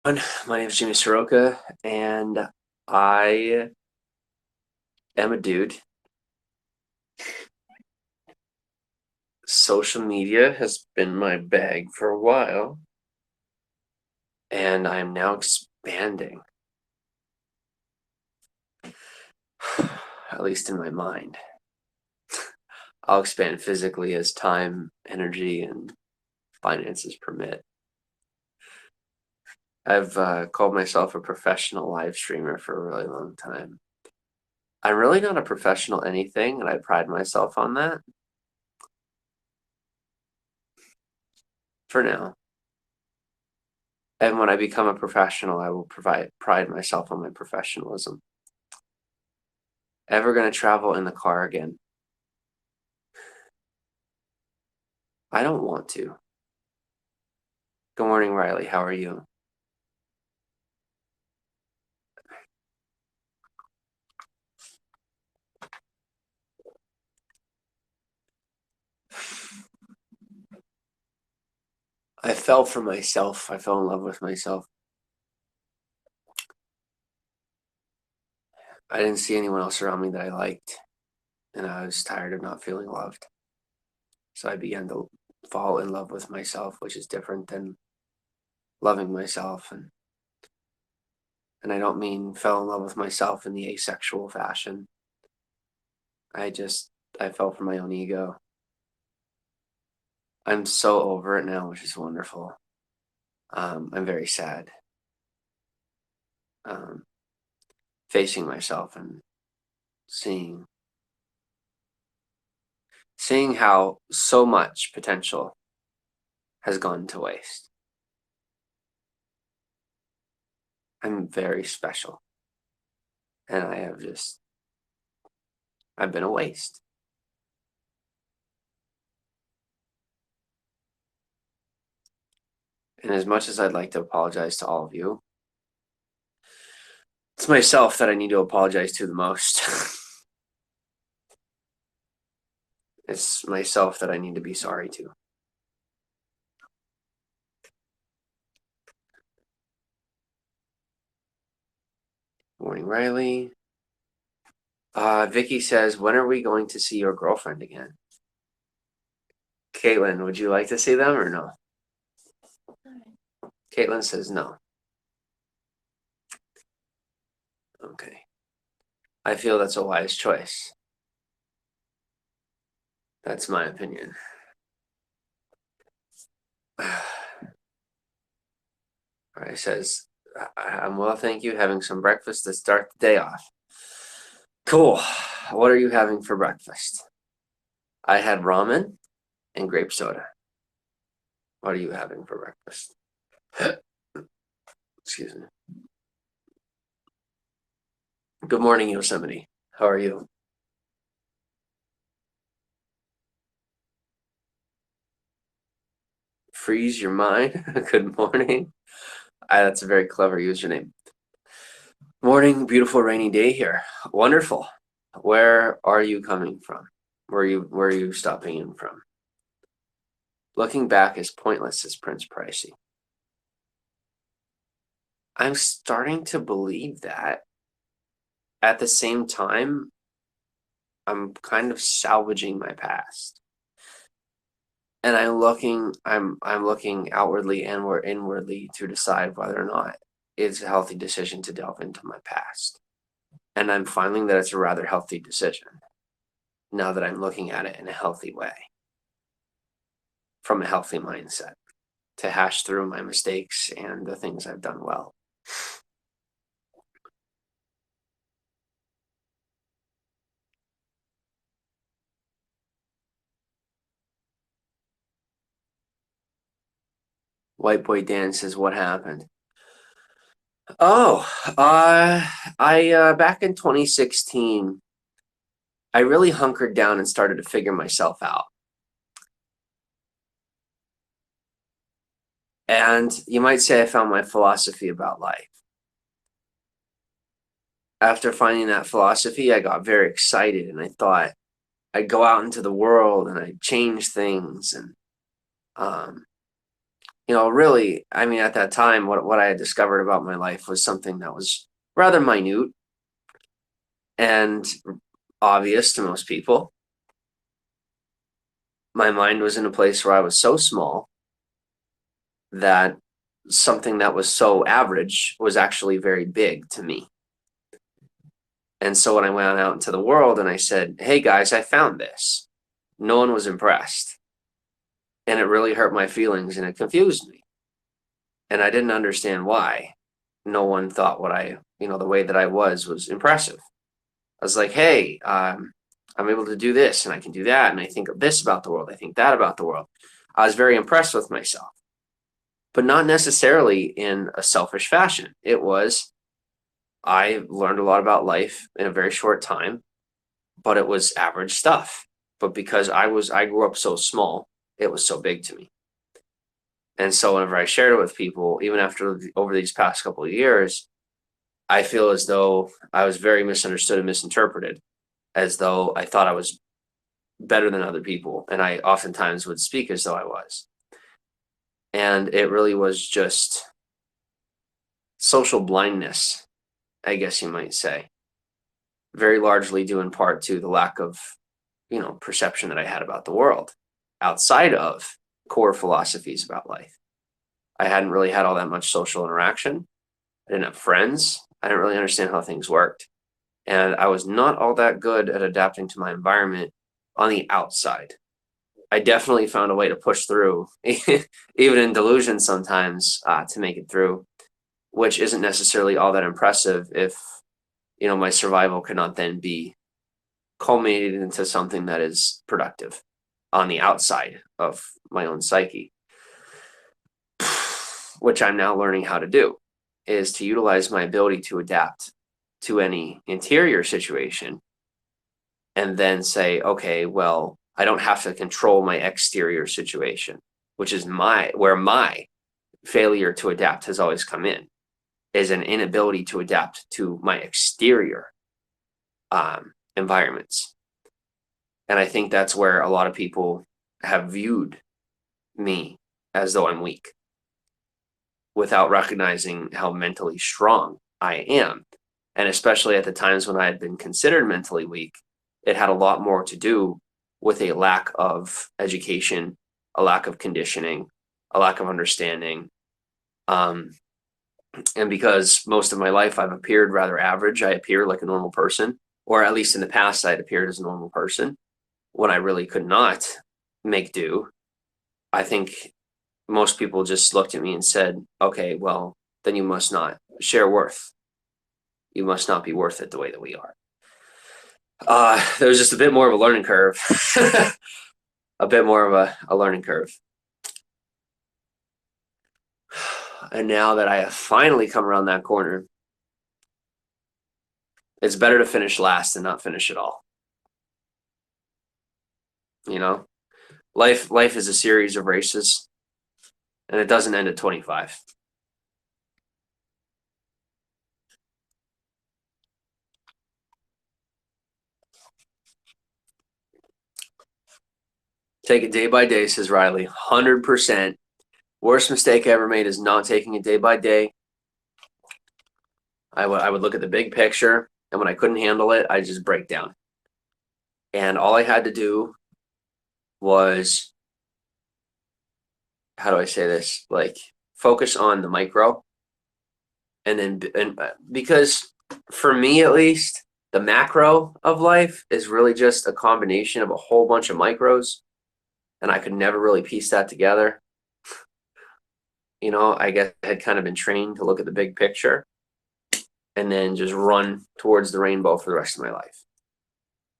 My name is Jimmy Saroka, and I am a dude. Social media has been my bag for a while, and I am now expanding, at least in my mind. I'll expand physically as time, energy, and finances permit. I've called myself a professional live streamer for a really long time. I'm really not a professional anything, and I pride myself on that for now. And when I become a professional, I will pride myself on my professionalism. Ever gonna travel in the car again? I don't want to. Good morning, Riley. How are you? I fell for myself. I fell in love with myself. I didn't see anyone else around me that I liked, and I was tired of not feeling loved. So I began to fall in love with myself, which is different than loving myself. And I don't mean fell in love with myself in the asexual fashion. I fell for my own ego. I'm so over it now, which is wonderful. I'm very sad. Facing myself and seeing how so much potential has gone to waste. I'm very special, and I've been a waste. And as much as I'd like to apologize to all of you, it's myself that I need to apologize to the most. It's myself that I need to be sorry to. Morning, Riley. Vicky says, when are we going to see your girlfriend again? Caitlin, would you like to see them or no? Caitlin says no. Okay. I feel that's a wise choice. That's my opinion. All right, says, I'm well, thank you. Having some breakfast to start the day off. Cool. What are you having for breakfast? I had ramen and grape soda. What are you having for breakfast? Excuse me. Good morning, Yosemite. How are you? Freeze your mind. Good morning. That's a very clever username. Morning, beautiful rainy day here. Wonderful. Where are you coming from? Where are you stopping in from? Looking back is pointless, says Prince Pricey. I'm starting to believe that. At the same time, I'm kind of salvaging my past. And I'm looking outwardly and inwardly to decide whether or not it's a healthy decision to delve into my past. And I'm finding that it's a rather healthy decision now that I'm looking at it in a healthy way, from a healthy mindset, to hash through my mistakes and the things I've done well. White Boy Dan says, what happened? Oh, I back in 2016, I really hunkered down and started to figure myself out. And you might say I found my philosophy about life. After finding that philosophy, I got very excited and I thought I'd go out into the world and I'd change things. And really, I mean, at that time, what I had discovered about my life was something that was rather minute and obvious to most people. My mind was in a place where I was so small that something that was so average was actually very big to me. And so when I went out into the world and I said, hey guys, I found this, no one was impressed. And it really hurt my feelings and it confused me. And I didn't understand why no one thought the way that I was impressive. I was like, hey, I'm able to do this and I can do that. And I think of this about the world. I think that about the world. I was very impressed with myself, but not necessarily in a selfish fashion. I learned a lot about life in a very short time, but it was average stuff. But because I grew up so small, it was so big to me. And so whenever I shared it with people, even over these past couple of years, I feel as though I was very misunderstood and misinterpreted, as though I thought I was better than other people. And I oftentimes would speak as though I was. And it really was just social blindness, I guess you might say, very largely due in part to the lack of, perception that I had about the world outside of core philosophies about life. I hadn't really had all that much social interaction. I didn't have friends. I didn't really understand how things worked. And I was not all that good at adapting to my environment on the outside. I definitely found a way to push through, even in delusion sometimes, to make it through, which isn't necessarily all that impressive if, my survival cannot then be culminated into something that is productive on the outside of my own psyche, which I'm now learning how to do, is to utilize my ability to adapt to any interior situation and then say, okay, well, I don't have to control my exterior situation, which is where my failure to adapt has always come in, is an inability to adapt to my exterior environments. And I think that's where a lot of people have viewed me as though I'm weak without recognizing how mentally strong I am. And especially at the times when I had been considered mentally weak, it had a lot more to do with a lack of education, a lack of conditioning, a lack of understanding. And because most of my life I've appeared rather average, I appear like a normal person, or at least in the past I'd appeared as a normal person when I really could not make do. I think most people just looked at me and said, okay, well, then you must not share worth. You must not be worth it the way that we are. There was just a bit more of a learning curve, a bit more of a learning curve. And now that I have finally come around that corner, it's better to finish last than not finish at all. Life is a series of races, and it doesn't end at 25. Take it day by day, says Riley. 100%. Worst mistake I ever made is not taking it day by day. I would look at the big picture, and when I couldn't handle it, I just break down. And all I had to do was, how do I say this? Like, focus on the micro. And because for me, at least, the macro of life is really just a combination of a whole bunch of micros. And I could never really piece that together. I guess I had kind of been trained to look at the big picture and then just run towards the rainbow for the rest of my life.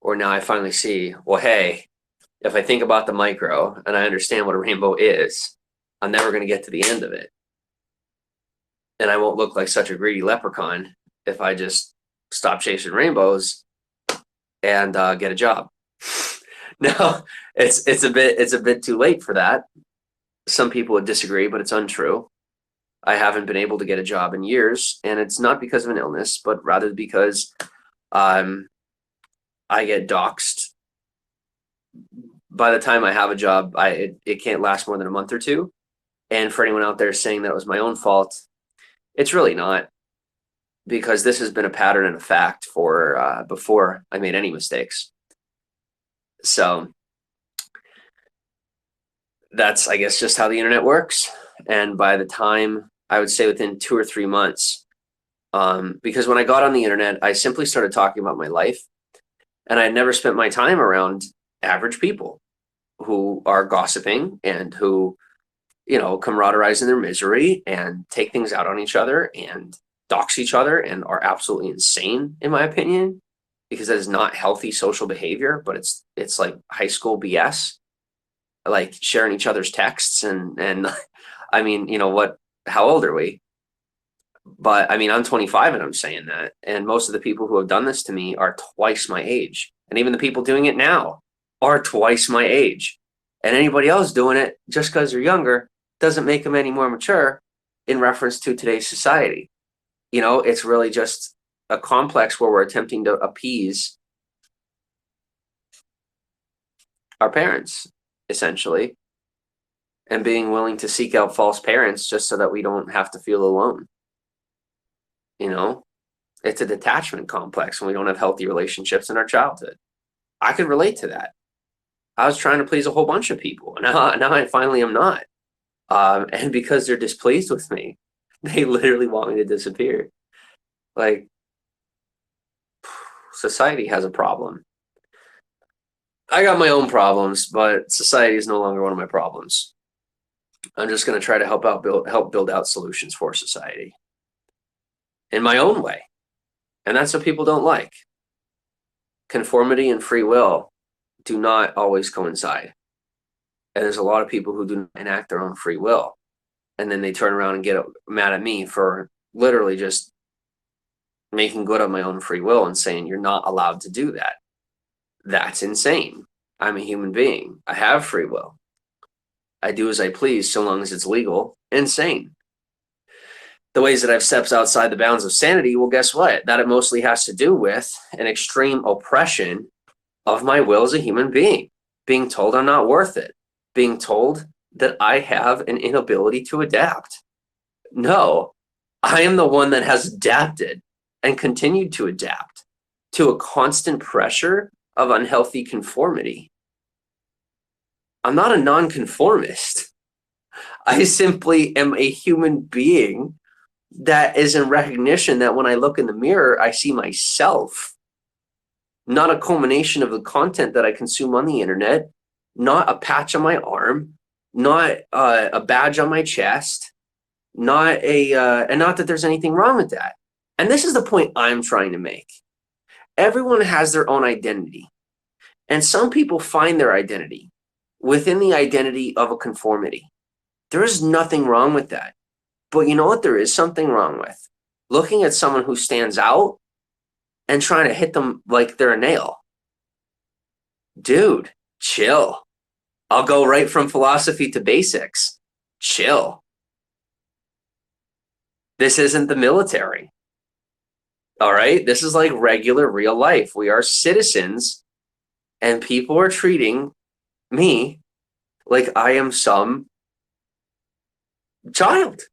Or now I finally see, well, hey, if I think about the micro and I understand what a rainbow is, I'm never going to get to the end of it. And I won't look like such a greedy leprechaun if I just stop chasing rainbows and get a job. No, it's a bit too late for that. Some people would disagree, but it's untrue. I haven't been able to get a job in years, and it's not because of an illness, but rather because I get doxxed. By the time I have a job, it can't last more than a month or two. And for anyone out there saying that it was my own fault, it's really not, because this has been a pattern and a fact for before I made any mistakes. So that's, I guess, just how the internet works. And by the time, I would say within 2 or 3 months, because when I got on the internet, I simply started talking about my life, and I had never spent my time around average people who are gossiping and who, camaraderise in their misery and take things out on each other and dox each other and are absolutely insane, in my opinion, because that is not healthy social behavior, but it's like high school BS, like sharing each other's texts and I mean, how old are we? But I mean, I'm 25 and I'm saying that. And most of the people who have done this to me are twice my age. And even the people doing it now are twice my age. And anybody else doing it just because they're younger doesn't make them any more mature in reference to today's society. It's really just a complex where we're attempting to appease our parents, essentially, and being willing to seek out false parents just so that we don't have to feel alone. It's a detachment complex when we don't have healthy relationships in our childhood. I could relate to that. I was trying to please a whole bunch of people. Now I finally am not. And because they're displeased with me, they literally want me to disappear. Like, society has a problem. I got my own problems, but society is no longer one of my problems. I'm just going to try to help build out solutions for society in my own way. And that's what people don't like. Conformity and free will do not always coincide. And there's a lot of people who do not enact their own free will. And then they turn around and get mad at me for literally just making good of my own free will and saying, you're not allowed to do that. That's insane. I'm a human being. I have free will. I do as I please so long as it's legal. Insane. The ways that I've stepped outside the bounds of sanity, well, guess what? That it mostly has to do with an extreme oppression of my will as a human being, being told I'm not worth it, being told that I have an inability to adapt. No, I am the one that has adapted and continued to adapt to a constant pressure of unhealthy conformity. I'm not a nonconformist. I simply am a human being that is in recognition that when I look in the mirror, I see myself, not a culmination of the content that I consume on the internet, not a patch on my arm, not a badge on my chest, and not that there's anything wrong with that. And this is the point I'm trying to make. Everyone has their own identity, and some people find their identity within the identity of a conformity. There is nothing wrong with that. But you know what there is something wrong with? Looking at someone who stands out and trying to hit them like they're a nail. Dude, chill. I'll go right from philosophy to basics. Chill. This isn't the military. All right? This is like regular real life. We are citizens, and people are treating me like I am some child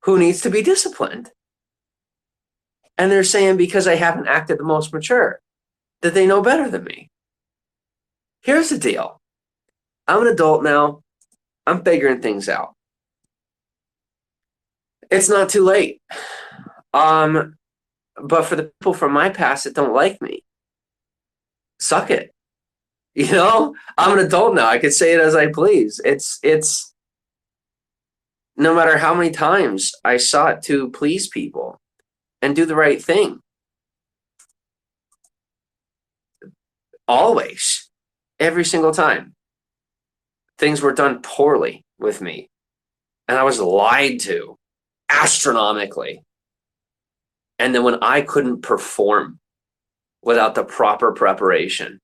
who needs to be disciplined. And they're saying because I haven't acted the most mature, that they know better than me. Here's the deal. I'm an adult now. I'm figuring things out. It's not too late. But for the people from my past that don't like me, suck it. I'm an adult now. I could say it as I please. It's no matter how many times I sought to please people and do the right thing. Always, every single time, things were done poorly with me. And I was lied to astronomically. And then when I couldn't perform without the proper preparation,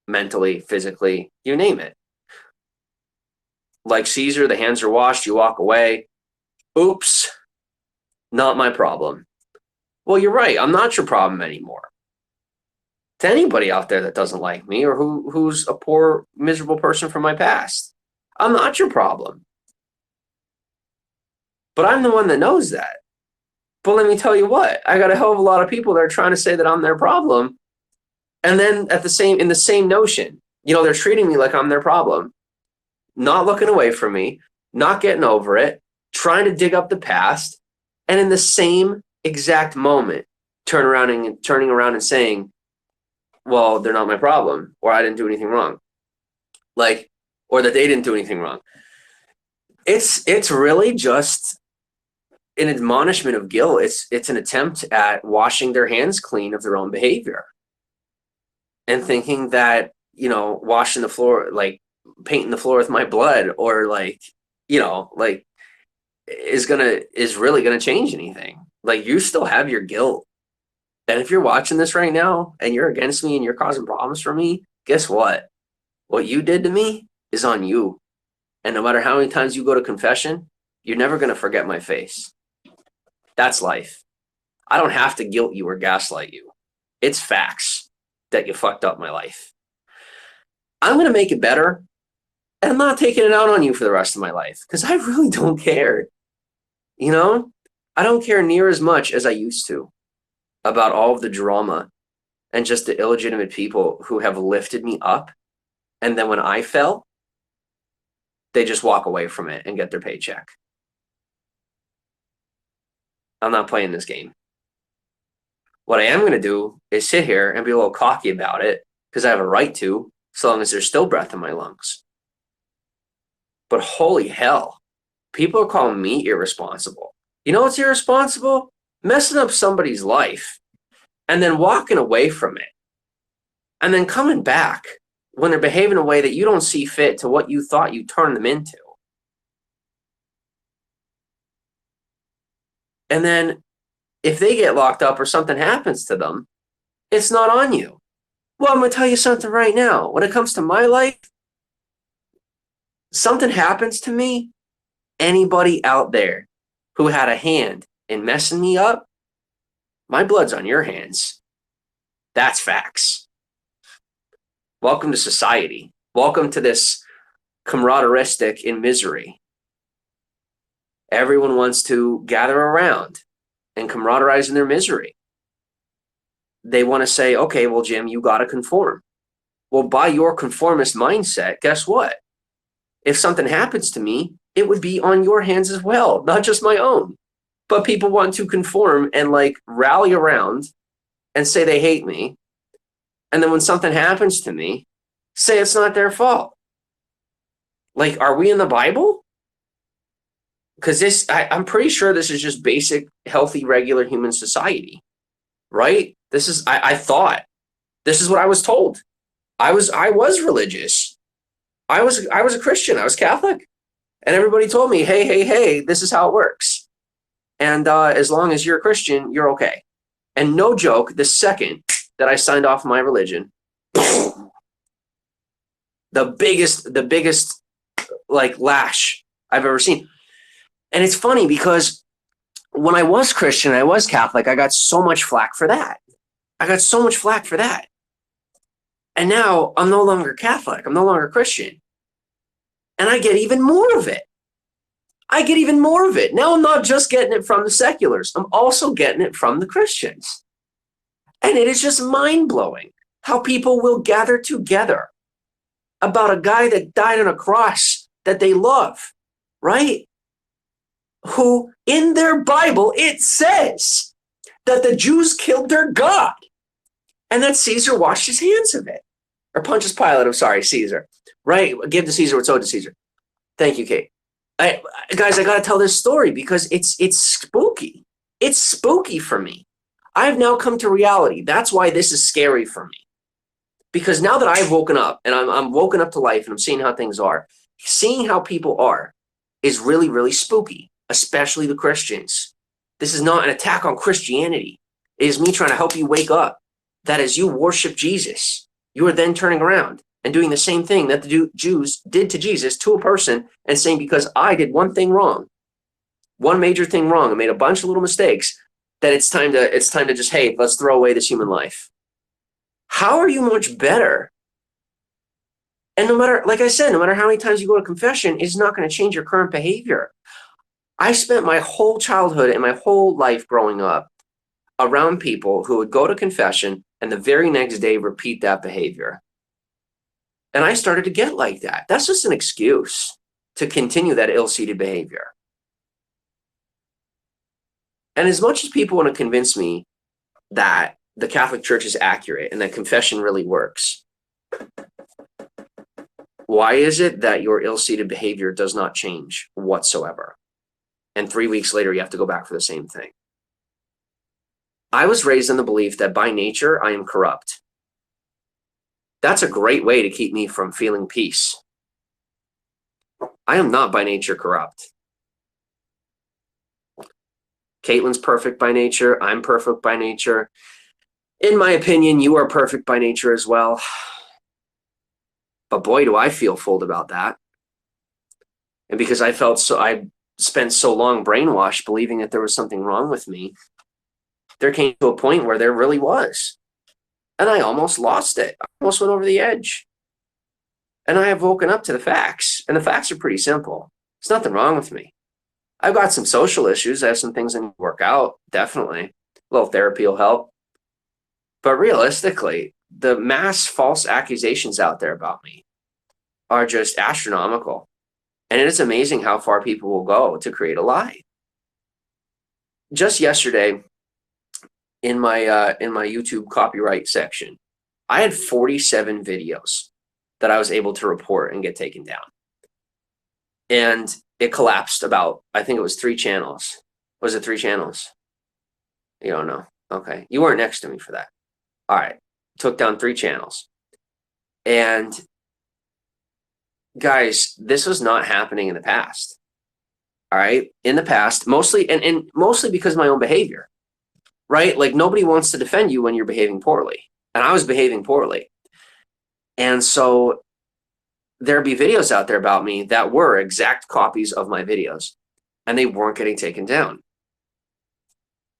mentally, physically, you name it. Like Caesar, the hands are washed, you walk away. Oops, not my problem. Well, you're right. I'm not your problem anymore. To anybody out there that doesn't like me or who's a poor, miserable person from my past, I'm not your problem. But I'm the one that knows that. But let me tell you what, I got a hell of a lot of people that are trying to say that I'm their problem. And then in the same notion, they're treating me like I'm their problem, not looking away from me, not getting over it, trying to dig up the past. And in the same exact moment, turning around and saying, well, they're not my problem, or I didn't do anything wrong. Or that they didn't do anything wrong. It's really just an admonishment of guilt. It's an attempt at washing their hands clean of their own behavior and thinking that, washing the floor, like painting the floor with my blood, or is really gonna change anything. Like, you still have your guilt. And if you're watching this right now and you're against me and you're causing problems for me, guess what? What you did to me is on you. And no matter how many times you go to confession, you're never going to forget my face. That's life. I don't have to guilt you or gaslight you. It's facts that you fucked up my life. I'm going to make it better. And I'm not taking it out on you for the rest of my life, because I really don't care. I don't care near as much as I used to about all of the drama and just the illegitimate people who have lifted me up. And then when I fell, they just walk away from it and get their paycheck. I'm not playing this game. What I am going to do is sit here and be a little cocky about it, because I have a right to, so long as there's still breath in my lungs. But holy hell, people are calling me irresponsible. You know what's irresponsible? Messing up somebody's life and then walking away from it, and then coming back when they're behaving in a way that you don't see fit to what you thought you turned them into. And then if they get locked up or something happens to them, it's not on you. Well, I'm going to tell you something right now. When it comes to my life, something happens to me, anybody out there who had a hand in messing me up, my blood's on your hands. That's facts. Welcome to society. Welcome to this camaraderistic in misery. Everyone wants to gather around and camaraderise in their misery. They want to say, okay, well, Jim, you got to conform. Well, by your conformist mindset, guess what? If something happens to me, it would be on your hands as well, not just my own. But people want to conform and rally around and say they hate me. And then when something happens to me, say it's not their fault. Are we in the Bible? Because I'm pretty sure this is just basic, healthy, regular human society, right? I thought, this is what I was told. I was religious. I was a Christian. I was Catholic. And everybody told me, hey, this is how it works. And as long as you're a Christian, you're okay. And no joke, the second that I signed off my religion, the biggest lash I've ever seen. And it's funny because when I was Christian, I was Catholic, I got so much flack for that. And now I'm no longer Catholic. I'm no longer Christian. And I get even more of it. Now I'm not just getting it from the seculars. I'm also getting it from the Christians. And it is just mind-blowing how people will gather together about a guy that died on a cross that they love, right? Who, in their Bible, it says that the Jews killed their God and that Caesar washed his hands of it. Or Pontius Pilate, I'm sorry, Caesar. Right? Give to Caesar what's owed to Caesar. Thank you, Kate. Guys, I got to tell this story because it's spooky. It's spooky for me. I've now come to reality. That's why this is scary for me. Because now that I've woken up and I'm woken up to life and I'm seeing how things are, seeing how people are is really, really spooky, especially the Christians. This is not an attack on Christianity. It is me trying to help you wake up that as you worship Jesus, you are then turning around and doing the same thing that the Jews did to Jesus, to a person, and saying, because I did one thing wrong, one major thing wrong, and made a bunch of little mistakes, that it's time to just, hey, let's throw away this human life. How are you much better? And no matter, like I said, no matter how many times you go to confession, it's not going to change your current behavior. I spent my whole childhood and my whole life growing up around people who would go to confession and the very next day repeat that behavior. And I started to get like that. That's just an excuse to continue that ill-seated behavior. And as much as people want to convince me that the Catholic Church is accurate and that confession really works, why is it that your ill-seated behavior does not change whatsoever? And 3 weeks later, you have to go back for the same thing. I was raised in the belief that by nature, I am corrupt. That's a great way to keep me from feeling peace. I am not by nature corrupt. Caitlin's perfect by nature. I'm perfect by nature. In my opinion, you are perfect by nature as well. But boy, do I feel fooled about that. And because I spent so long brainwashed believing that there was something wrong with me, there came to a point where there really was. And I almost lost it. I almost went over the edge. And I have woken up to the facts. And the facts are pretty simple. There's nothing wrong with me. I've got some social issues. I have some things I need to work out, definitely. A little therapy will help. But realistically, the mass false accusations out there about me are just astronomical. And it is amazing how far people will go to create a lie. Just yesterday, in my YouTube copyright section, I had 47 videos that I was able to report and get taken down. And it collapsed about, I think it was 3 channels. Was it 3 channels? You don't know. Okay. You weren't next to me for that. All right. Took down 3 channels. And guys, this was not happening in the past. All right. In the past, mostly, and mostly because of my own behavior, right? Like nobody wants to defend you when you're behaving poorly. And I was behaving poorly. And so there'd be videos out there about me that were exact copies of my videos, and they weren't getting taken down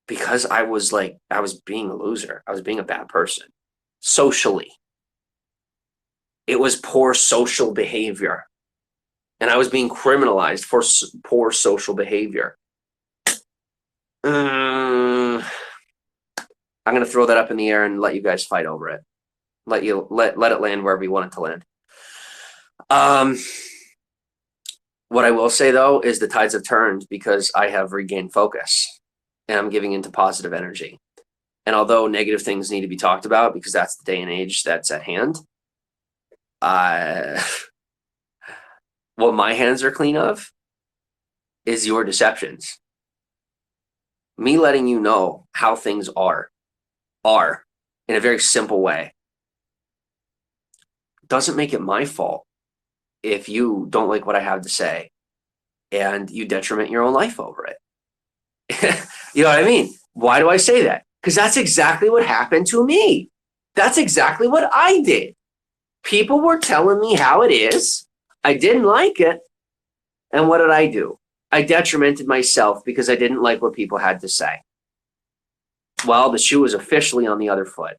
because I was being a loser. I was being a bad person socially. It was poor social behavior, and I was being criminalized for poor social behavior. I'm going to throw that up in the air and let you guys fight over it. Let it land wherever you want it to land. What I will say, though, is the tides have turned because I have regained focus and I'm giving into positive energy. And although negative things need to be talked about because that's the day and age that's at hand, what my hands are clean of is your deceptions. Me letting you know how things are in a very simple way doesn't make it my fault if you don't like what I have to say and you detriment your own life over it. You know what I mean? Why do I say that? Because that's exactly what happened to me. That's exactly what I did. People were telling me how it is. I didn't like it. And what did I do? I detrimented myself because I didn't like what people had to say. Well, the shoe was officially on the other foot.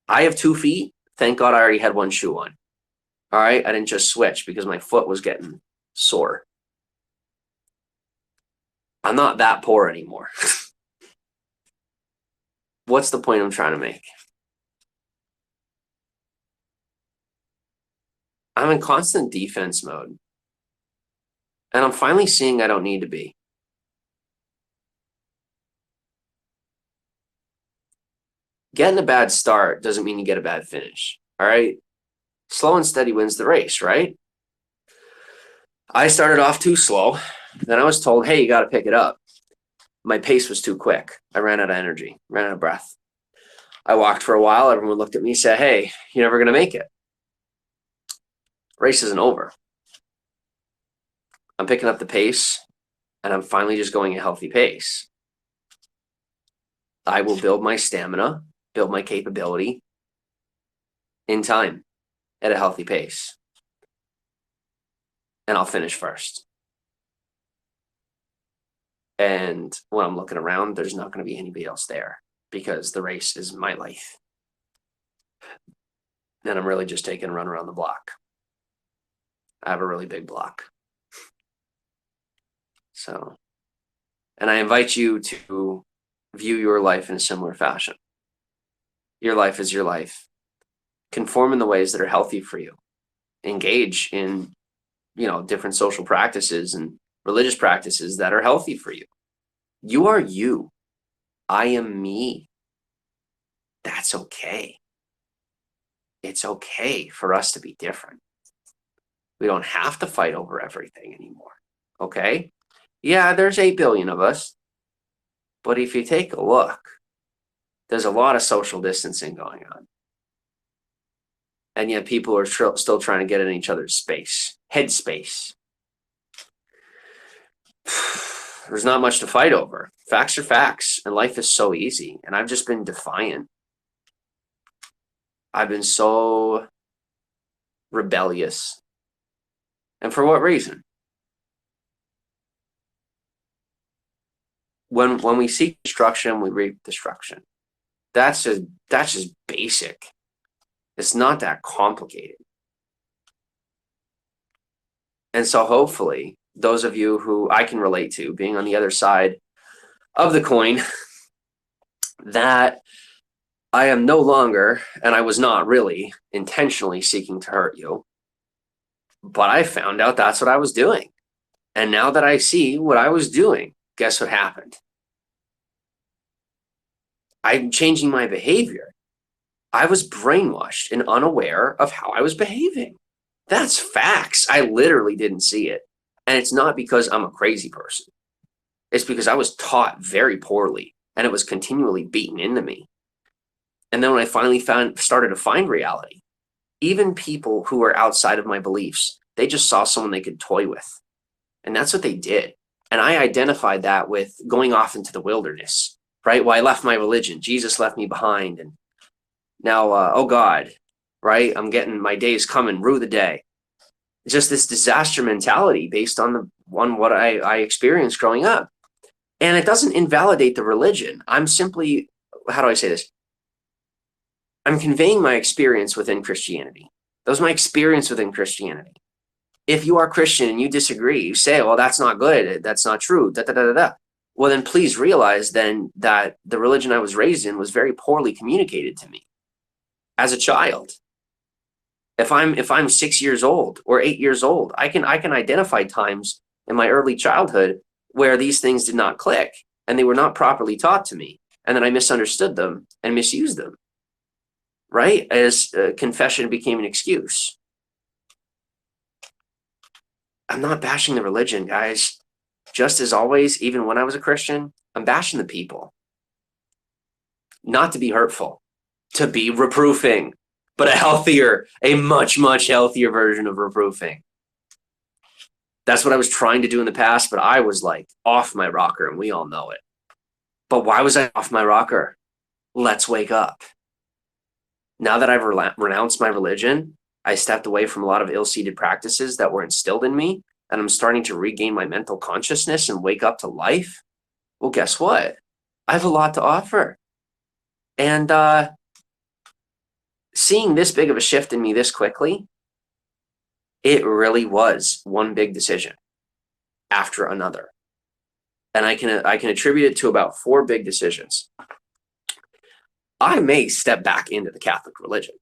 I have 2 feet. Thank God I already had 1 shoe on. All right. I didn't just switch because my foot was getting sore. I'm not that poor anymore. What's the point I'm trying to make? I'm in constant defense mode. And I'm finally seeing I don't need to be. Getting a bad start doesn't mean you get a bad finish. All right. Slow and steady wins the race, right? I started off too slow. Then I was told, hey, you got to pick it up. My pace was too quick. I ran out of energy, ran out of breath. I walked for a while. Everyone looked at me and said, hey, you're never going to make it. Race isn't over. I'm picking up the pace, and I'm finally just going a healthy pace. I will build my stamina, build my capability in time at a healthy pace. And I'll finish first. And when I'm looking around, there's not going to be anybody else there because the race is my life. And I'm really just taking a run around the block. I have a really big block. So, and I invite you to view your life in a similar fashion. Your life is your life. Conform in the ways that are healthy for you. Engage in, different social practices and religious practices that are healthy for you. You are you. I am me. That's okay. It's okay for us to be different. We don't have to fight over everything anymore. Okay? Yeah, there's 8 billion of us. But if you take a look, there's a lot of social distancing going on. And yet people are still trying to get in each other's space, head space. There's not much to fight over. Facts are facts, and life is so easy. And I've just been defiant. I've been so rebellious. And for what reason? When we seek destruction, we reap destruction. That's just basic. It's not that complicated. And so hopefully, those of you who I can relate to, being on the other side of the coin, that I am no longer, and I was not really intentionally seeking to hurt you, but I found out that's what I was doing. And now that I see what I was doing, guess what happened? I'm changing my behavior. I was brainwashed and unaware of how I was behaving. That's facts. I literally didn't see it. And it's not because I'm a crazy person. It's because I was taught very poorly and it was continually beaten into me. And then when I finally started to find reality, even people who were outside of my beliefs, they just saw someone they could toy with. And that's what they did. And I identified that with going off into the wilderness, right? Well, I left my religion. Jesus left me behind. And now, oh God, right? I'm getting my days coming, rue the day. Just this disaster mentality based on what I experienced growing up. And it doesn't invalidate the religion. I'm simply, how do I say this? I'm conveying my experience within Christianity. That was my experience within Christianity. If you are Christian and you disagree, you say, well, that's not good. That's not true. Da, da, da, da, da. Well, then please realize then that the religion I was raised in was very poorly communicated to me as a child. If I'm 6 years old or 8 years old, I can identify times in my early childhood where these things did not click and they were not properly taught to me. And then I misunderstood them and misused them, right? As confession became an excuse. I'm not bashing the religion, guys. Just as always, even when I was a Christian, I'm bashing the people. Not to be hurtful, to be reproofing, but a much, much healthier version of reproofing. That's what I was trying to do in the past, but I was like off my rocker, and we all know it. But why was I off my rocker? Let's wake up. Now that I've renounced my religion, I stepped away from a lot of ill-seated practices that were instilled in me, and I'm starting to regain my mental consciousness and wake up to life. Well, guess what? I have a lot to offer. And seeing this big of a shift in me this quickly, it really was one big decision after another. And I can attribute it to about 4 big decisions. I may step back into the Catholic religion.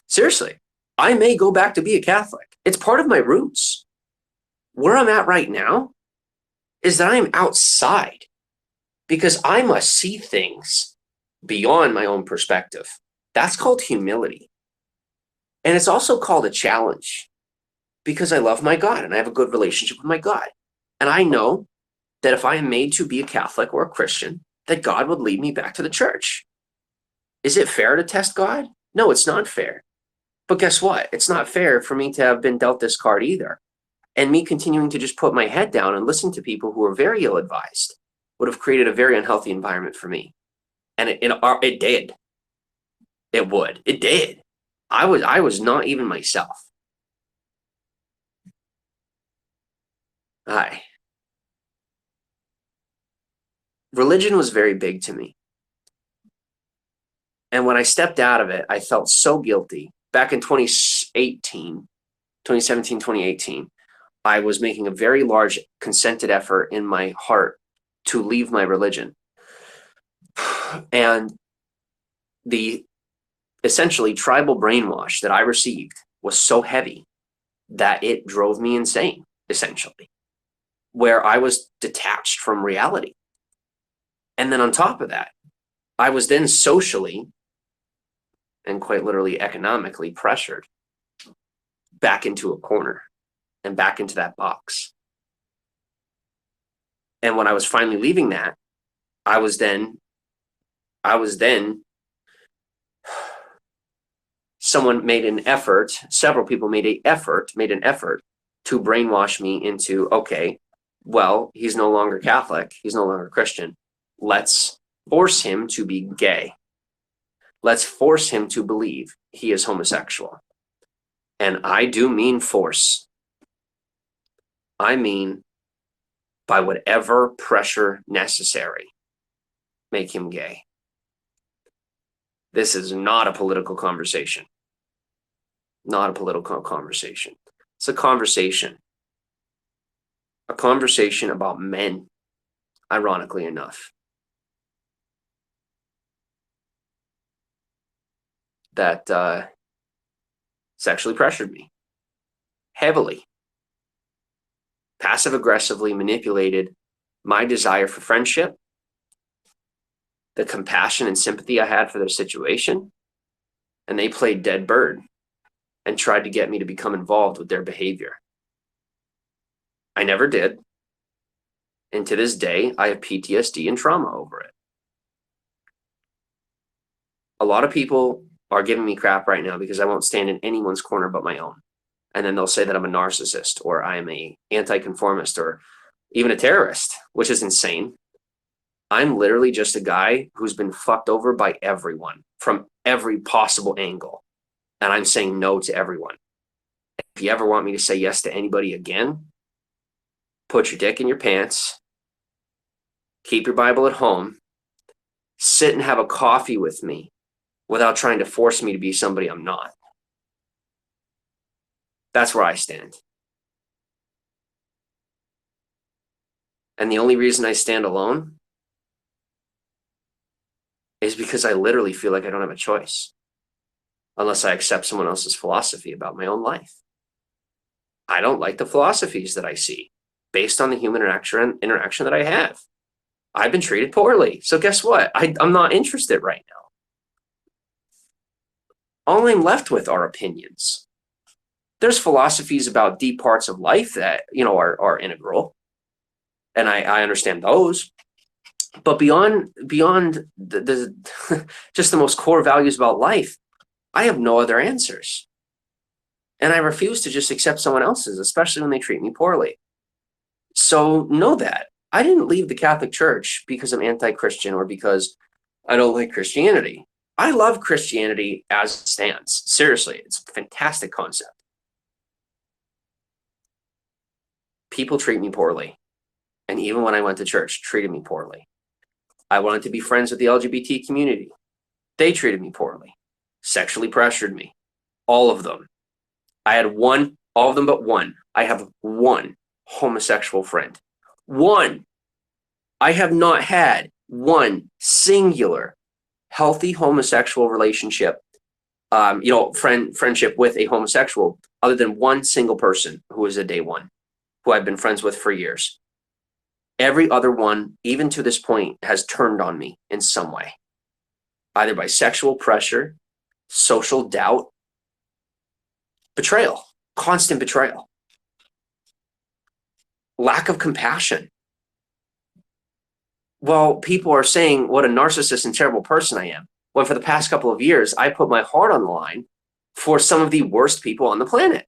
Seriously, I may go back to be a Catholic. It's part of my roots. Where I'm at right now is that I'm outside because I must see things beyond my own perspective. That's called humility. And it's also called a challenge because I love my God and I have a good relationship with my God. And I know that if I am made to be a Catholic or a Christian, that God would lead me back to the church. Is it fair to test God? No, it's not fair. But guess what? It's not fair for me to have been dealt this card either. And me continuing to just put my head down and listen to people who are very ill-advised would have created a very unhealthy environment for me. And it did. It would. It did. I was not even myself. Religion was very big to me. And when I stepped out of it, I felt so guilty. Back in 2017, 2018, I was making a very large consented effort in my heart to leave my religion. And the essentially tribal brainwash that I received was so heavy that it drove me insane, essentially, where I was detached from reality. And then on top of that, I was then socially and quite literally economically pressured back into a corner and back into that box. And when I was finally leaving that, I was then someone made an effort, several people made an effort to brainwash me into, okay, well, he's no longer Catholic, he's no longer Christian. Let's force him to be gay. Let's force him to believe he is homosexual. And I do mean force. I mean, by whatever pressure necessary, make him gay. This is not a political conversation. Not a political conversation. It's a conversation about men, ironically enough, that sexually pressured me heavily, passive aggressively manipulated my desire for friendship, the compassion and sympathy I had for their situation, and they played dead bird and tried to get me to become involved with their behavior. I never did. And to this day, I have PTSD and trauma over it. A lot of people are giving me crap right now because I won't stand in anyone's corner but my own. And then they'll say that I'm a narcissist or I'm a anti-conformist or even a terrorist, which is insane. I'm literally just a guy who's been fucked over by everyone from every possible angle. And I'm saying no to everyone. If you ever want me to say yes to anybody again, put your dick in your pants, keep your Bible at home, sit and have a coffee with me without trying to force me to be somebody I'm not. That's where I stand. And the only reason I stand alone is because I literally feel like I don't have a choice unless I accept someone else's philosophy about my own life. I don't like the philosophies that I see based on the human interaction that I have. I've been treated poorly. So guess what? I'm not interested right now. All I'm left with are opinions. There's philosophies about deep parts of life that, are integral. And I understand those. But beyond the just the most core values about life, I have no other answers. And I refuse to just accept someone else's, especially when they treat me poorly. So know that. I didn't leave the Catholic Church because I'm anti-Christian or because I don't like Christianity. I love Christianity as it stands. Seriously, it's a fantastic concept. People treat me poorly. And even when I went to church, treated me poorly. I wanted to be friends with the LGBT community. They treated me poorly. Sexually pressured me. All of them. I had one, all of them but one. I have one homosexual friend. One. I have not had one singular healthy homosexual relationship, friendship with a homosexual, other than one single person who was a day one, who I've been friends with for years. Every other one, even to this point, has turned on me in some way, either by sexual pressure, social doubt, betrayal, constant betrayal, lack of compassion. Well, people are saying what a narcissist and terrible person I am, when for the past couple of years, I put my heart on the line for some of the worst people on the planet.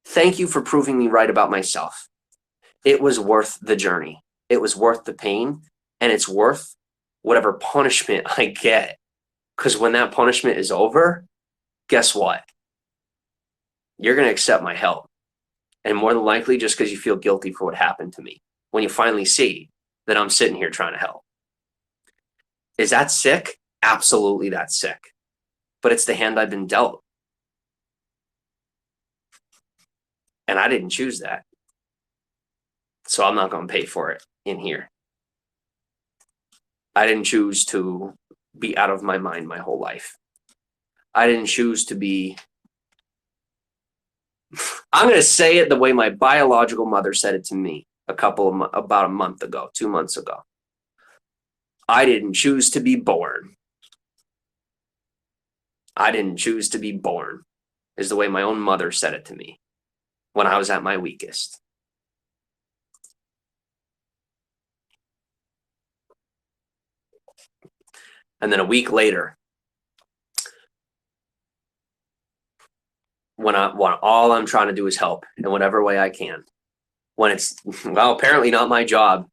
Thank you for proving me right about myself. It was worth the journey. It was worth the pain, and it's worth whatever punishment I get. Because when that punishment is over, guess what? You're going to accept my help. And more than likely, just because you feel guilty for what happened to me, when you finally see that I'm sitting here trying to help. Is that sick? Absolutely, that's sick. But it's the hand I've been dealt. And I didn't choose that. So I'm not going to pay for it in here. I didn't choose to be out of my mind my whole life. I didn't choose to be, I'm going to say it the way my biological mother said it to me about a month ago, 2 months ago. I didn't choose to be born. I didn't choose to be born, is the way my own mother said it to me when I was at my weakest. And then a week later, when all I'm trying to do is help in whatever way I can, when it's, well, apparently not my job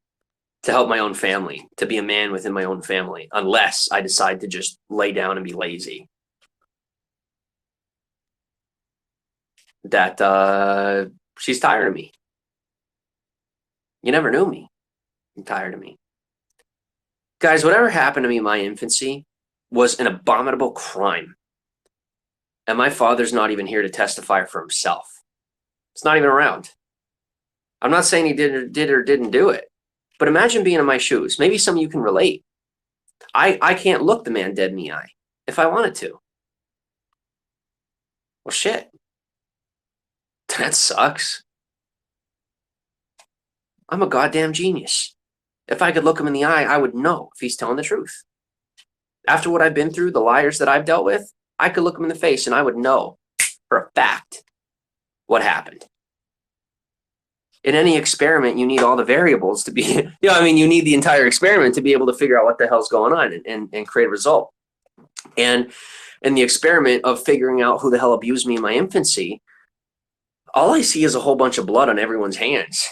to help my own family, to be a man within my own family, unless I decide to just lay down and be lazy. That she's tired of me. You never knew me. You're tired of me. Guys, whatever happened to me in my infancy was an abominable crime. And my father's not even here to testify for himself. It's not even around. I'm not saying he did or didn't do it. But imagine being in my shoes. Maybe some of you can relate. I can't look the man dead in the eye if I wanted to. Well, shit. That sucks. I'm a goddamn genius. If I could look him in the eye, I would know if he's telling the truth. After what I've been through, the liars that I've dealt with, I could look him in the face and I would know for a fact what happened. In any experiment, you need all the variables to be, you need the entire experiment to be able to figure out what the hell's going on and create a result. And in the experiment of figuring out who the hell abused me in my infancy, all I see is a whole bunch of blood on everyone's hands.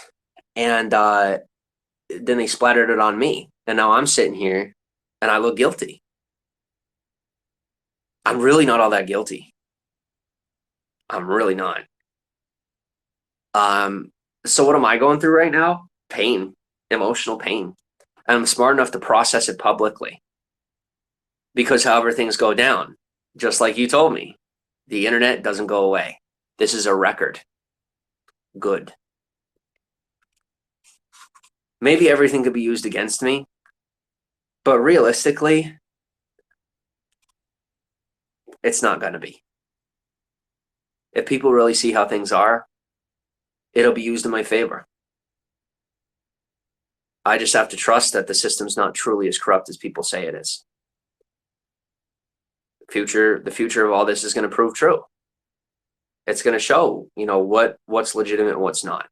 And then they splattered it on me. And now I'm sitting here and I look guilty. I'm really not all that guilty. I'm really not. So what am I going through right now? Pain, emotional pain. And I'm smart enough to process it publicly. Because however things go down, just like you told me, the internet doesn't go away. This is a record. Good. Maybe everything could be used against me, but realistically, it's not going to be. If people really see how things are, it'll be used in my favor. I just have to trust that the system's not truly as corrupt as people say it is. The future of all this is going to prove true. It's going to show, what's legitimate and what's not,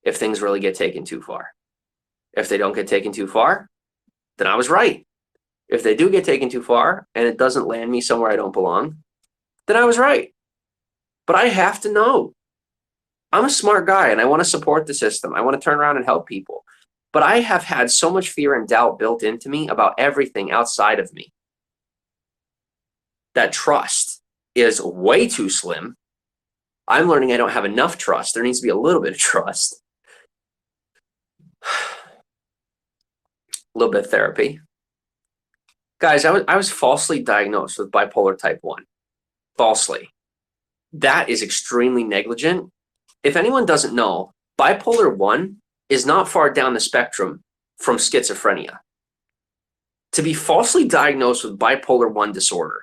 if things really get taken too far. If they don't get taken too far, then I was right. If they do get taken too far and it doesn't land me somewhere I don't belong, then I was right. But I have to know. I'm a smart guy and I want to support the system. I want to turn around and help people. But I have had so much fear and doubt built into me about everything outside of me that trust is way too slim. I'm learning I don't have enough trust. There needs to be a little bit of trust. A little bit of therapy. Guys, I was falsely diagnosed with bipolar type 1. Falsely. That is extremely negligent. If anyone doesn't know, bipolar 1 is not far down the spectrum from schizophrenia. To be falsely diagnosed with bipolar 1 disorder,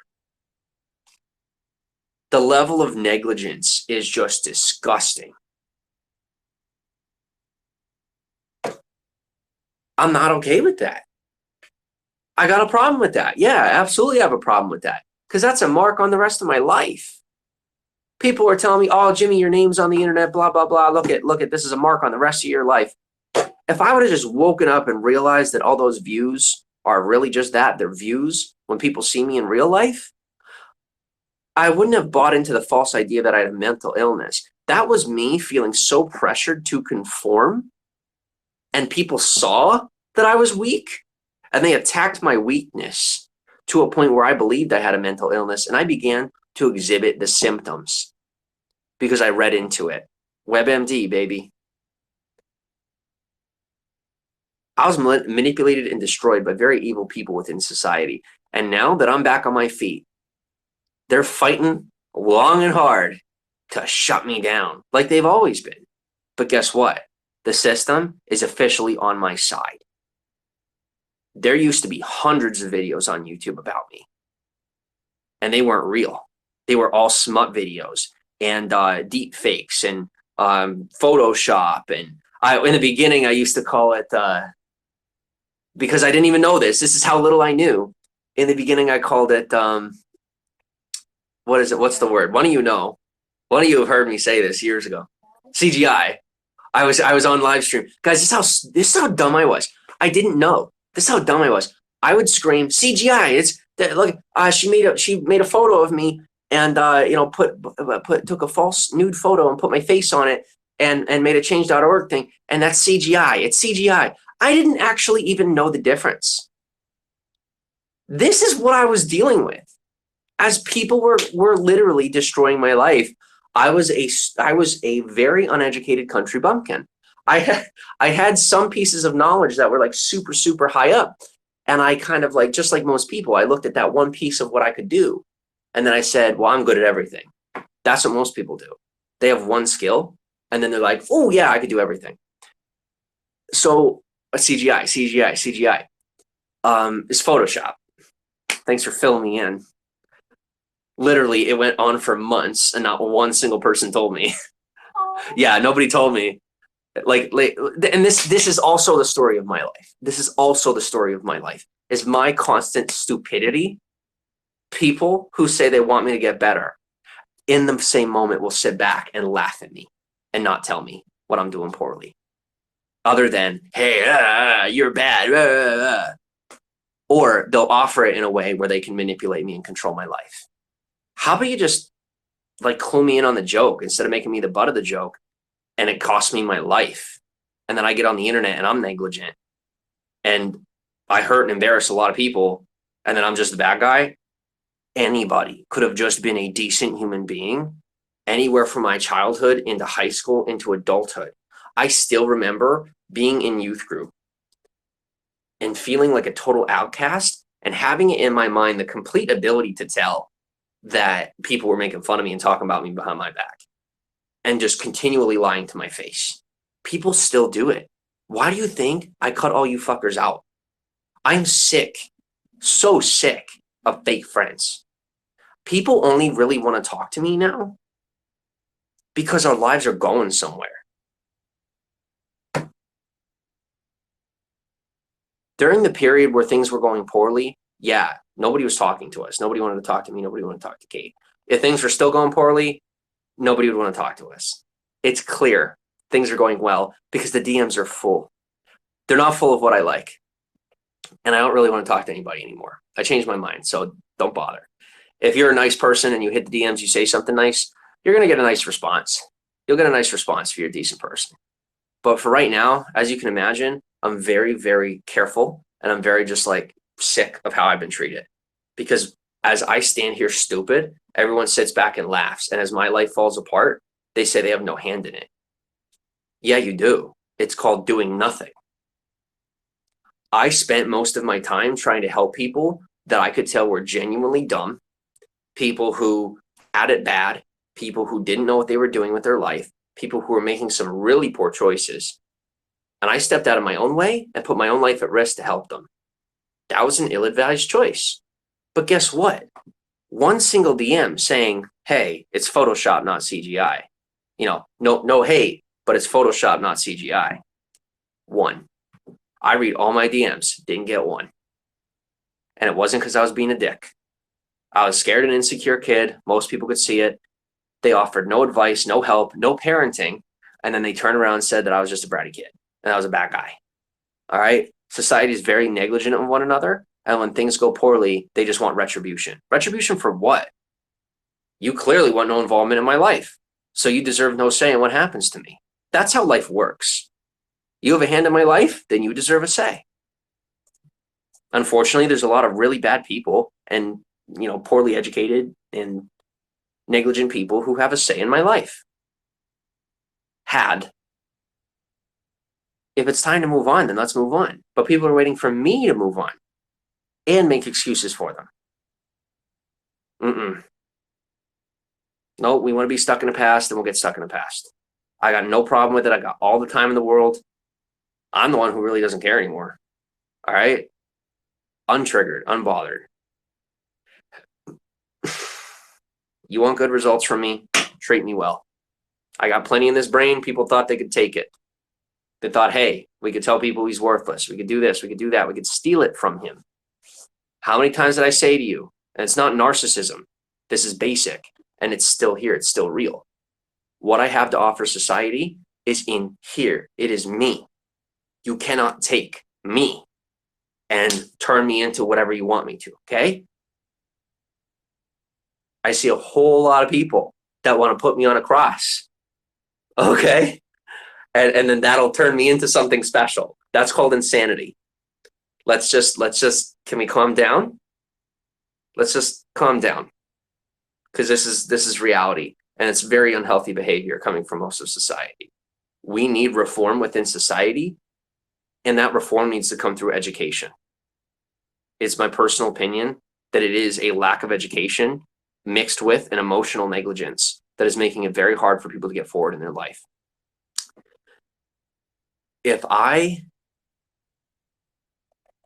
the level of negligence is just disgusting. I'm not okay with that. I got a problem with that. Yeah, I absolutely have a problem with that. Because that's a mark on the rest of my life. People are telling me, oh, Jimmy, your name's on the internet, blah, blah, blah. Look at, this is a mark on the rest of your life. If I would have just woken up and realized that all those views are really just that, they're views when people see me in real life, I wouldn't have bought into the false idea that I had a mental illness. That was me feeling so pressured to conform, and people saw that I was weak, and they attacked my weakness to a point where I believed I had a mental illness, and I began to exhibit the symptoms because I read into it. WebMD, baby. I was manipulated and destroyed by very evil people within society. And now that I'm back on my feet, they're fighting long and hard to shut me down like they've always been. But guess what? The system is officially on my side. There used to be hundreds of videos on YouTube about me, and they weren't real. They were all smut videos and deep fakes and Photoshop. And in the beginning, I used to call it, because I didn't even know this. This is how little I knew. In the beginning, I called it, what is it? What's the word? One of you know. One of you have heard me say this years ago. CGI. I was on live stream. Guys, this is how dumb I was. I didn't know. This is how dumb I was. I would scream CGI. It's look. She made a photo of me and took a false nude photo and put my face on it and made a change.org thing, and that's CGI. It's CGI. I didn't actually even know the difference. This is what I was dealing with as people were literally destroying my life. I was a very uneducated country bumpkin. I had some pieces of knowledge that were like super, super high up. And I kind of like, just like most people, I looked at that one piece of what I could do. And then I said, well, I'm good at everything. That's what most people do. They have one skill and then they're like, oh yeah, I could do everything. So CGI is Photoshop. Thanks for filling me in. Literally, it went on for months and not one single person told me. Yeah, nobody told me. And this is also the story of my life. This is also the story of my life, is my constant stupidity. People who say they want me to get better in the same moment will sit back and laugh at me and not tell me what I'm doing poorly. Other than, hey, you're bad. Or they'll offer it in a way where they can manipulate me and control my life. How about you just like clue me in on the joke instead of making me the butt of the joke, and it costs me my life. And then I get on the internet and I'm negligent and I hurt and embarrass a lot of people, and then I'm just the bad guy. Anybody could have just been a decent human being anywhere from my childhood into high school into adulthood. I still remember being in youth group and feeling like a total outcast and having it in my mind the complete ability to tell that people were making fun of me and talking about me behind my back and just continually lying to my face. People still do it. Why do you think I cut all you fuckers out? I'm sick, so sick of fake friends. People only really want to talk to me now because our lives are going somewhere. During the period where things were going poorly, yeah, nobody was talking to us. Nobody wanted to talk to me. Nobody wanted to talk to Kate. If things were still going poorly, nobody would want to talk to us. It's clear things are going well because the DMs are full. They're not full of what I like. And I don't really want to talk to anybody anymore. I changed my mind, so don't bother. If you're a nice person and you hit the DMs, you say something nice, you're going to get a nice response. You'll get a nice response if you're a decent person. But for right now, as you can imagine, I'm very, very careful, and I'm very just like sick of how I've been treated. Because as I stand here stupid, everyone sits back and laughs. And as my life falls apart, they say they have no hand in it. Yeah, you do. It's called doing nothing. I spent most of my time trying to help people that I could tell were genuinely dumb, people who had it bad, people who didn't know what they were doing with their life, people who were making some really poor choices. And I stepped out of my own way and put my own life at risk to help them. That was an ill-advised choice. But guess what? One single DM saying, hey, it's Photoshop, not CGI. No hate, but it's Photoshop, not CGI. One. I read all my DMs, didn't get one. And it wasn't because I was being a dick. I was scared and insecure kid. Most people could see it. They offered no advice, no help, no parenting. And then they turned around and said that I was just a bratty kid and I was a bad guy. All right. Society is very negligent of one another. And when things go poorly, they just want retribution. Retribution for what? You clearly want no involvement in my life. So you deserve no say in what happens to me. That's how life works. You have a hand in my life, then you deserve a say. Unfortunately, there's a lot of really bad people and, poorly educated and negligent people who have a say in my life. Had. If it's time to move on, then let's move on. But people are waiting for me to move on and make excuses for them. No, we want to be stuck in the past, and we'll get stuck in the past. I got no problem with it. I got all the time in the world. I'm the one who really doesn't care anymore. All right? Untriggered, unbothered. You want good results from me? Treat me well. I got plenty in this brain. People thought they could take it. They thought, hey, we could tell people he's worthless. We could do this. We could do that. We could steal it from him. How many times did I say to you, and it's not narcissism, this is basic, and it's still here. It's still real. What I have to offer society is in here. It is me. You cannot take me and turn me into whatever you want me to, okay? I see a whole lot of people that want to put me on a cross, okay? And then that'll turn me into something special. That's called insanity. Let's just, can we calm down? Let's just calm down. Because this is reality. And it's very unhealthy behavior coming from most of society. We need reform within society. And that reform needs to come through education. It's my personal opinion that it is a lack of education mixed with an emotional negligence that is making it very hard for people to get forward in their life. If I,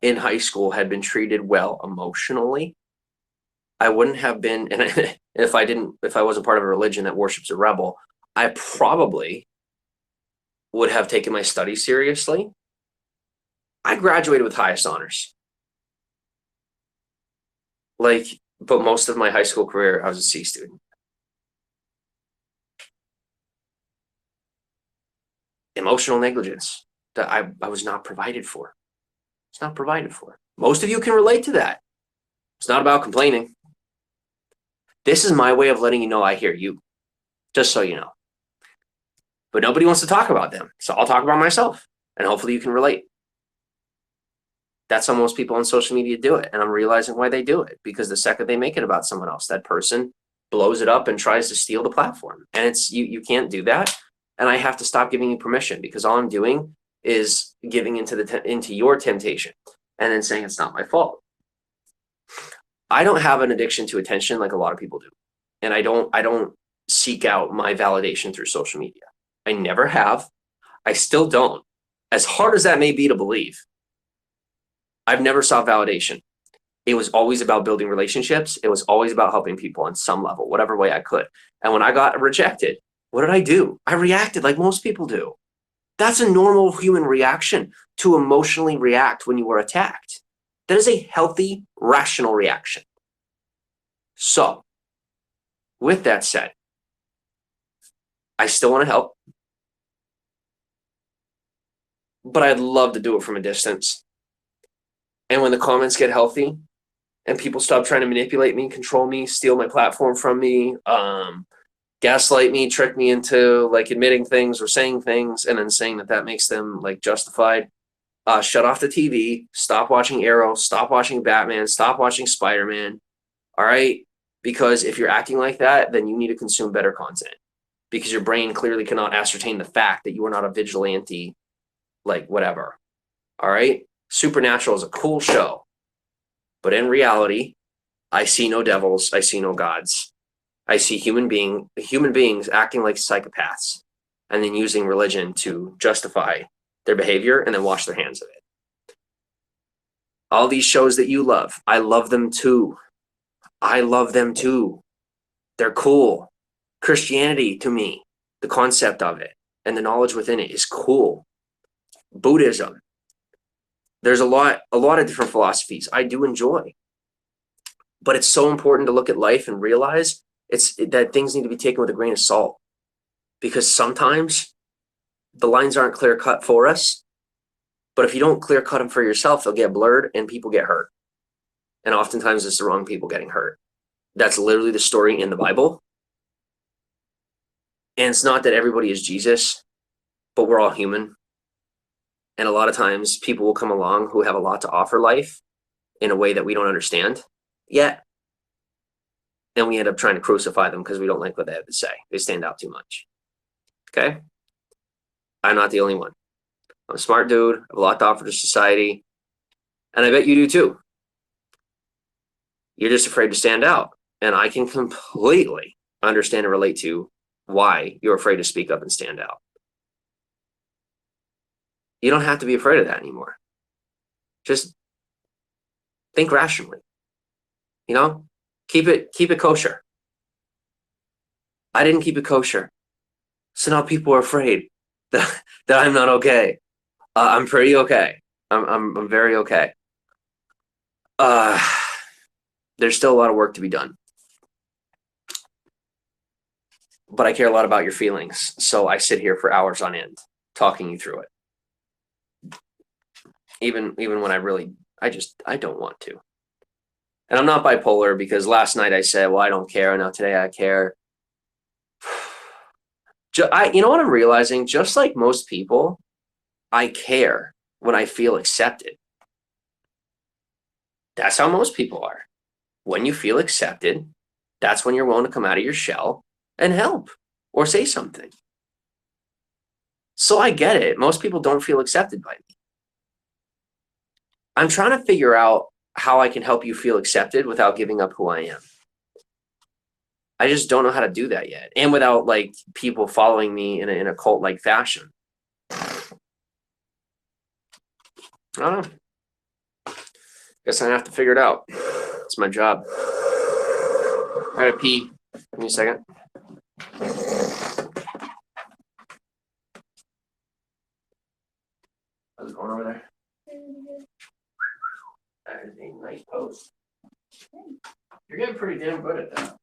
in high school, had been treated well emotionally, I wouldn't have been, and if I wasn't part of a religion that worships a rebel, I probably would have taken my studies seriously. I graduated with highest honors. But most of my high school career, I was a C student. Emotional negligence that I was not provided for. It's not provided for. Most of you can relate to that. It's not about complaining. This is my way of letting you know I hear you, just so you know. But nobody wants to talk about them, so I'll talk about myself, and hopefully you can relate. That's how most people on social media do it, and I'm realizing why they do it, because the second they make it about someone else, that person blows it up and tries to steal the platform, and it's you can't do that, and I have to stop giving you permission, because all I'm doing is giving into your temptation and then saying it's not my fault. I don't have an addiction to attention like a lot of people do, and I don't seek out my validation through social media. I never have. I still don't. As hard as that may be to believe, I've never sought validation. It was always about building relationships. It was always about helping people on some level, whatever way I could. And when I got rejected, what did I do? I reacted like most people do. That's a normal human reaction, to emotionally react when you are attacked. That is a healthy, rational reaction. So, with that said, I still want to help, but I'd love to do it from a distance. And when the comments get healthy and people stop trying to manipulate me, control me, steal my platform from me, gaslight me, trick me into like admitting things or saying things and then saying that makes them like justified, shut off the TV, stop watching Arrow, stop watching Batman, stop watching Spider-Man. All right? Because if you're acting like that, then you need to consume better content, because your brain clearly cannot ascertain the fact that you are not a vigilante, like whatever. All right? Supernatural is a cool show, but in reality, I see no devils. I see no gods. I see human beings acting like psychopaths and then using religion to justify their behavior and then wash their hands of it. All these shows that you love, I love them too. I love them too. They're cool. Christianity, to me, the concept of it and the knowledge within it is cool. Buddhism. There's a lot of different philosophies I do enjoy. But it's so important to look at life and realize that things need to be taken with a grain of salt. Because sometimes the lines aren't clear cut for us. But if you don't clear cut them for yourself, they'll get blurred and people get hurt. And oftentimes it's the wrong people getting hurt. That's literally the story in the Bible. And it's not that everybody is Jesus, but we're all human. And a lot of times people will come along who have a lot to offer life in a way that we don't understand yet. And we end up trying to crucify them because we don't like what they have to say. They stand out too much. Okay? I'm not the only one. I'm a smart dude. I have a lot to offer to society. And I bet you do too. You're just afraid to stand out. And I can completely understand and relate to why you're afraid to speak up and stand out. You don't have to be afraid of that anymore. Just think rationally. You know, keep it kosher. I didn't keep it kosher, so now people are afraid that I'm not okay. I'm pretty okay. I'm very okay. There's still a lot of work to be done, but I care a lot about your feelings, so I sit here for hours on end talking you through it. Even when I don't want to. And I'm not bipolar, because last night I said, well, I don't care. Now today I care. You know what I'm realizing? Just like most people, I care when I feel accepted. That's how most people are. When you feel accepted, that's when you're willing to come out of your shell and help or say something. So I get it. Most people don't feel accepted by me. I'm trying to figure out how I can help you feel accepted without giving up who I am. I just don't know how to do that yet. And without like people following me in a cult-like fashion. I don't know. Guess I have to figure it out. It's my job. I gotta pee. Give me a second. How's it going over there? That is a nice post. You're getting pretty damn good at that.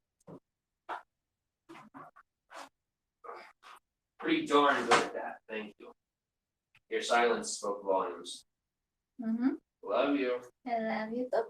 Pretty darn good at that. Thank you. Your silence spoke volumes. Mm-hmm. Love you. I love you too.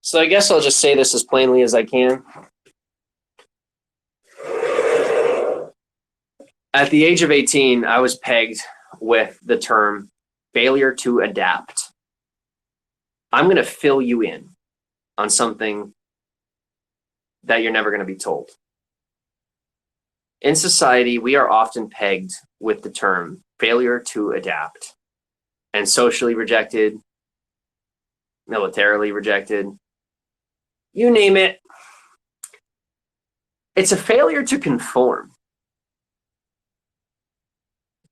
So I guess I'll just say this as plainly as I can. At the age of 18, I was pegged with the term failure to adapt. I'm going to fill you in on something that you're never going to be told. In society, we are often pegged with the term failure to adapt, and socially rejected, militarily rejected, you name it. It's a failure to conform.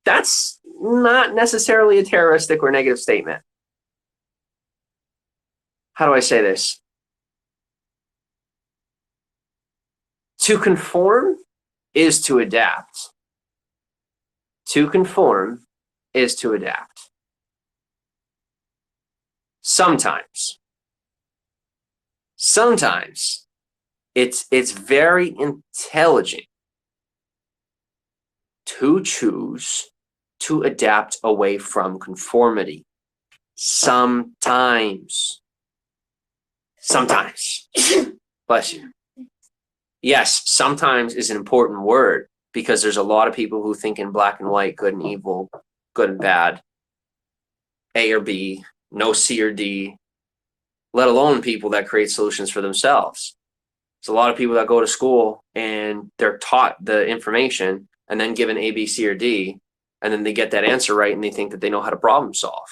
That's not necessarily a terroristic or negative statement. How do I say this? To conform is to adapt. To conform is to adapt. Sometimes it's very intelligent to choose to adapt away from conformity. Sometimes. Bless you. Yes, sometimes is an important word, because there's a lot of people who think in black and white, good and evil, good and bad, A or B, no C or D, let alone people that create solutions for themselves. There's a lot of people that go to school and they're taught the information and then given A, B, C, or D, and then they get that answer right and they think that they know how to problem solve.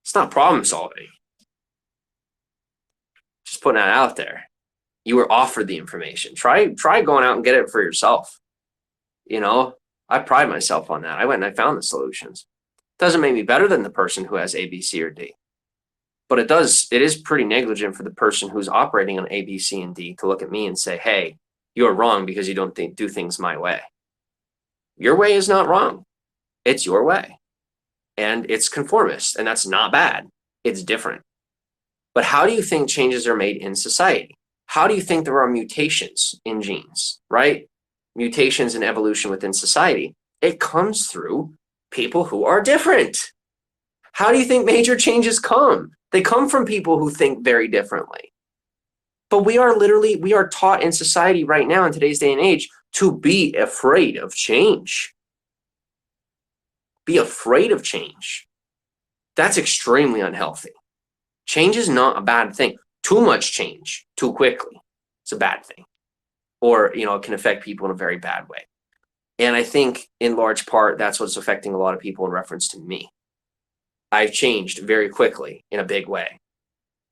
It's not problem solving. Just putting that out there. You were offered the information. Try going out and get it for yourself. You know, I pride myself on that. I went and I found the solutions. Doesn't make me better than the person who has A, B, C, or D. But it is pretty negligent for the person who's operating on A, B, C, and D to look at me and say, hey, you're wrong because you don't do things my way. Your way is not wrong. It's your way. And it's conformist, and that's not bad. It's different. But how do you think changes are made in society? How do you think there are mutations in genes, right? Mutations in evolution within society. It comes through people who are different. How do you think major changes come? They come from people who think very differently. But we are taught in society right now in today's day and age to be afraid of change. Be afraid of change. That's extremely unhealthy. Change is not a bad thing. Too much change too quickly, it's a bad thing. Or, it can affect people in a very bad way. And I think in large part, that's what's affecting a lot of people in reference to me. I've changed very quickly in a big way.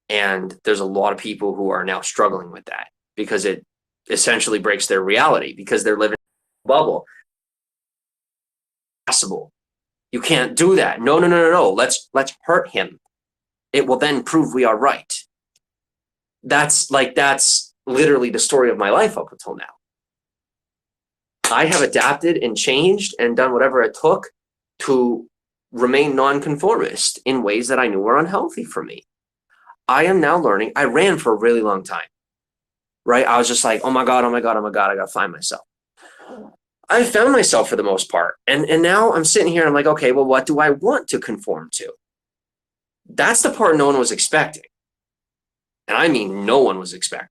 And there's a lot of people who are now struggling with that because it essentially breaks their reality because they're living in a bubble. Possible. You can't do that. No. Let's hurt him. It will then prove we are right. That's literally the story of my life up until now. I have adapted and changed and done whatever it took to remain nonconformist in ways that I knew were unhealthy for me. I am now learning. I ran for a really long time, right? I was just like, oh my God, I gotta find myself. I found myself for the most part. And now I'm sitting here and I'm like, okay, well, what do I want to conform to? That's the part no one was expecting. And I mean, no one was expecting.